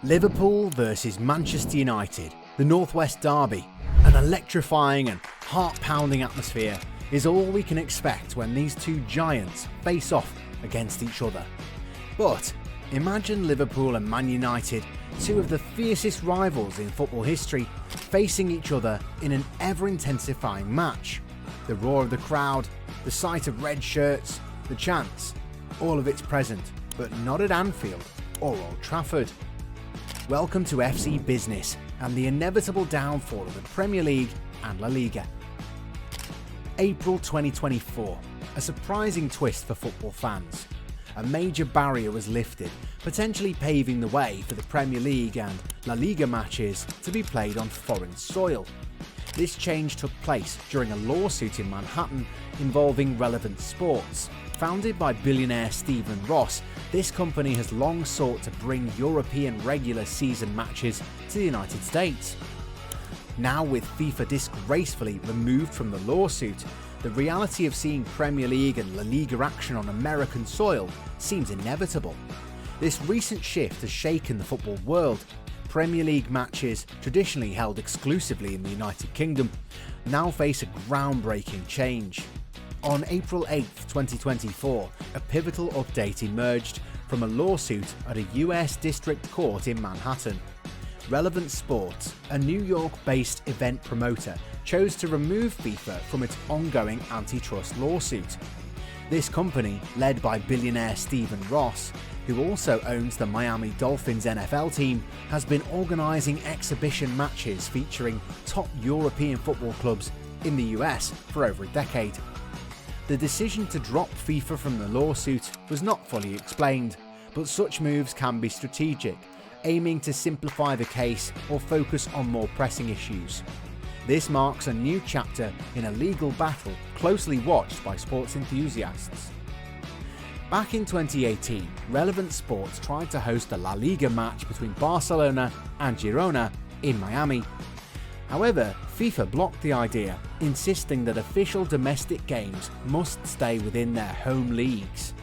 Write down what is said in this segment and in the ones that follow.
Liverpool versus Manchester United, the Northwest Derby. An electrifying and heart-pounding atmosphere is all we can expect when these two giants face off against each other. But imagine Liverpool and Man United, two of the fiercest rivals in football history, facing each other in an ever-intensifying match. The roar of the crowd, the sight of red shirts, the chants, all of it's present, but not at Anfield or Old Trafford. Welcome to FC Business and the inevitable downfall of the Premier League and La Liga. April 2024, a surprising twist for football fans. A major barrier was lifted, potentially paving the way for the Premier League and La Liga matches to be played on foreign soil. This change took place during a lawsuit in Manhattan involving Relevant Sports. Founded by billionaire Stephen Ross, this company has long sought to bring European regular season matches to the United States. Now with FIFA disgracefully removed from the lawsuit, the reality of seeing Premier League and La Liga action on American soil seems inevitable. This recent shift has shaken the football world. Premier League matches, traditionally held exclusively in the United Kingdom, now face a groundbreaking change. On April 8, 2024, a pivotal update emerged from a lawsuit at a US district court in Manhattan. Relevant Sports, a New York-based event promoter, chose to remove FIFA from its ongoing antitrust lawsuit. This company, led by billionaire Stephen Ross, who also owns the Miami Dolphins NFL team, has been organising exhibition matches featuring top European football clubs in the US for over a decade. The decision to drop FIFA from the lawsuit was not fully explained, but such moves can be strategic, aiming to simplify the case or focus on more pressing issues. This marks a new chapter in a legal battle closely watched by sports enthusiasts. Back in 2018, Relevant Sports tried to host a La Liga match between Barcelona and Girona in Miami. However, FIFA blocked the idea, insisting that official domestic games must stay within their home leagues.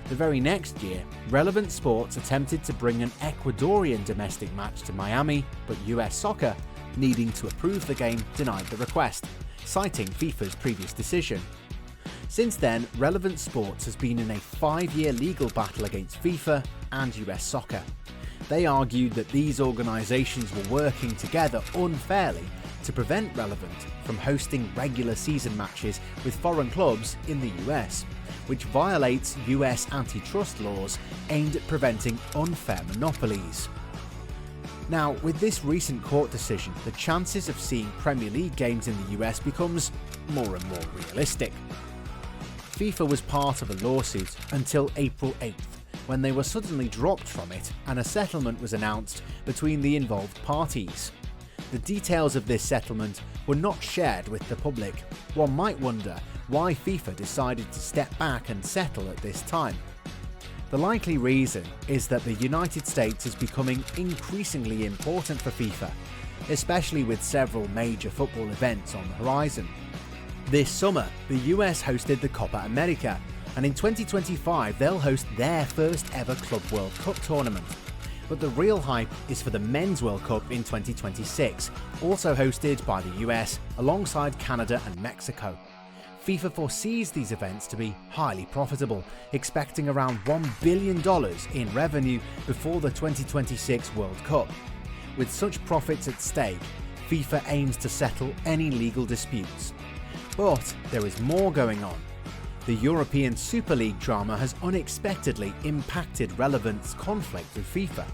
The very next year, Relevant Sports attempted to bring an Ecuadorian domestic match to Miami, but US Soccer, needing to approve the game, denied the request, citing FIFA's previous decision. Since then, Relevant Sports has been in a 5-year legal battle against FIFA and US Soccer. They argued that these organisations were working together unfairly to prevent Relevant from hosting regular season matches with foreign clubs in the US, which violates US antitrust laws aimed at preventing unfair monopolies. Now, with this recent court decision, the chances of seeing Premier League games in the US becomes more and more realistic. FIFA was part of a lawsuit until April 8th, when they were suddenly dropped from it and a settlement was announced between the involved parties. The details of this settlement were not shared with the public. One might wonder why FIFA decided to step back and settle at this time. The likely reason is that the United States is becoming increasingly important for FIFA, especially with several major football events on the horizon. This summer, the US hosted the Copa America, and in 2025 they'll host their first ever Club World Cup tournament. But the real hype is for the Men's World Cup in 2026, also hosted by the US alongside Canada and Mexico. FIFA foresees these events to be highly profitable, expecting around $1 billion in revenue before the 2026 World Cup. With such profits at stake, FIFA aims to settle any legal disputes. But there is more going on. The European Super League drama has unexpectedly impacted Relevant's conflict with FIFA.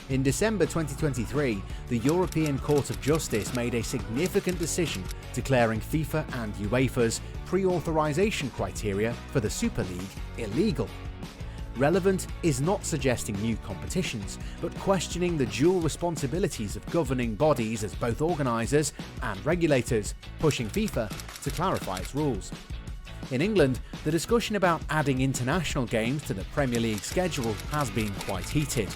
In December 2023, the European Court of Justice made a significant decision declaring FIFA and UEFA's pre-authorization criteria for the Super League illegal. Relevant is not suggesting new competitions, but questioning the dual responsibilities of governing bodies as both organisers and regulators, pushing FIFA to clarify its rules. In England, the discussion about adding international games to the Premier League schedule has been quite heated.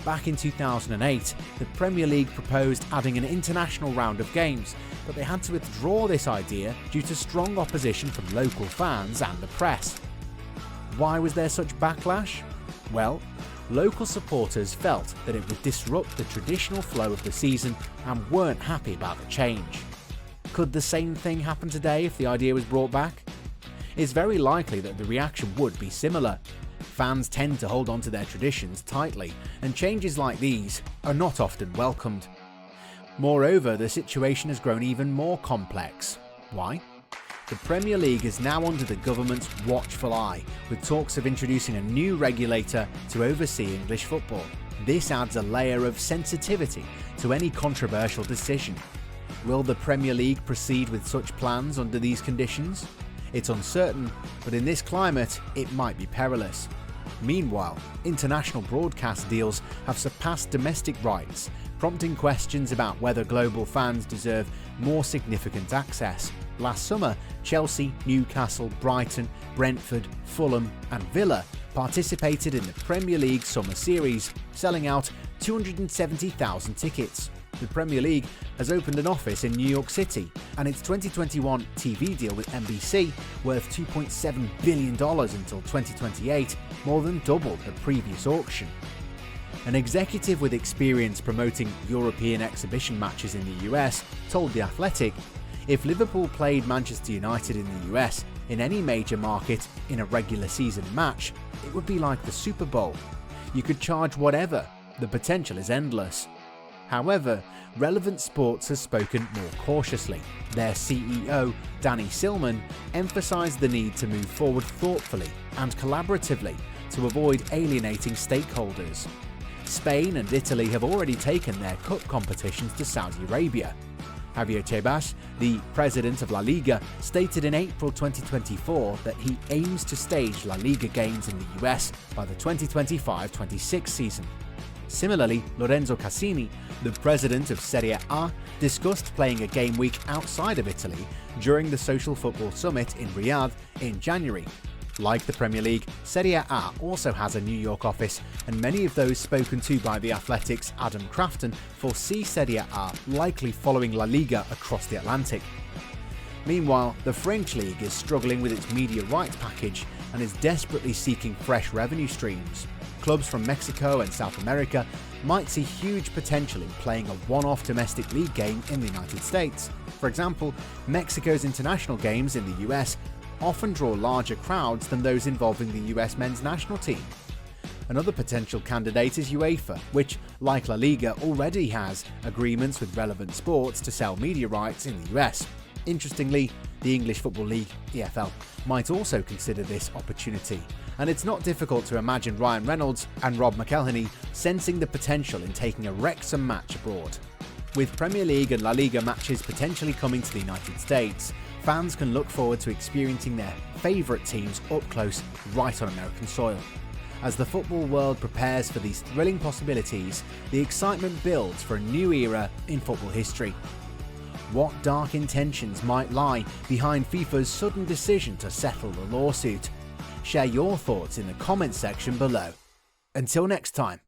Back in 2008, the Premier League proposed adding an international round of games, but they had to withdraw this idea due to strong opposition from local fans and the press. Why was there such backlash? Well, local supporters felt that it would disrupt the traditional flow of the season and weren't happy about the change. Could the same thing happen today if the idea was brought back? It's very likely that the reaction would be similar. Fans tend to hold on to their traditions tightly, and changes like these are not often welcomed. Moreover, the situation has grown even more complex. Why? The Premier League is now under the government's watchful eye, with talks of introducing a new regulator to oversee English football. This adds a layer of sensitivity to any controversial decision. Will the Premier League proceed with such plans under these conditions? It's uncertain, but in this climate, it might be perilous. Meanwhile, international broadcast deals have surpassed domestic rights, prompting questions about whether global fans deserve more significant access. Last summer, Chelsea, Newcastle, Brighton, Brentford, Fulham and Villa participated in the Premier League Summer Series, selling out 270,000 tickets. The Premier League has opened an office in New York City, and its 2021 TV deal with NBC, worth $2.7 billion until 2028, more than doubled the previous auction. An executive with experience promoting European exhibition matches in the US told The Athletic, if Liverpool played Manchester United in the US in any major market in a regular season match, it would be like the Super Bowl. You could charge whatever, the potential is endless. However, Relevant Sports has spoken more cautiously. Their CEO, Danny Silman, emphasised the need to move forward thoughtfully and collaboratively to avoid alienating stakeholders. Spain and Italy have already taken their cup competitions to Saudi Arabia. Javier Tebas, the president of La Liga, stated in April 2024 that he aims to stage La Liga games in the US by the 2025-26 season. Similarly, Lorenzo Cassini, the president of Serie A, discussed playing a game week outside of Italy during the Social Football Summit in Riyadh in January. Like the Premier League, Serie A also has a New York office, and many of those spoken to by The Athletic's Adam Crafton foresee Serie A likely following La Liga across the Atlantic. Meanwhile, the French league is struggling with its media rights package and is desperately seeking fresh revenue streams. Clubs from Mexico and South America might see huge potential in playing a one-off domestic league game in the United States. For example, Mexico's international games in the US often draw larger crowds than those involving the US men's national team. Another potential candidate is UEFA, which, like La Liga, already has agreements with Relevant Sports to sell media rights in the US. Interestingly, the English Football League, EFL, might also consider this opportunity, and it's not difficult to imagine Ryan Reynolds and Rob McElhenney sensing the potential in taking a Wrexham match abroad. With Premier League and La Liga matches potentially coming to the United States, fans can look forward to experiencing their favourite teams up close right on American soil. As the football world prepares for these thrilling possibilities, the excitement builds for a new era in football history. What dark intentions might lie behind FIFA's sudden decision to settle the lawsuit? Share your thoughts in the comments section below. Until next time.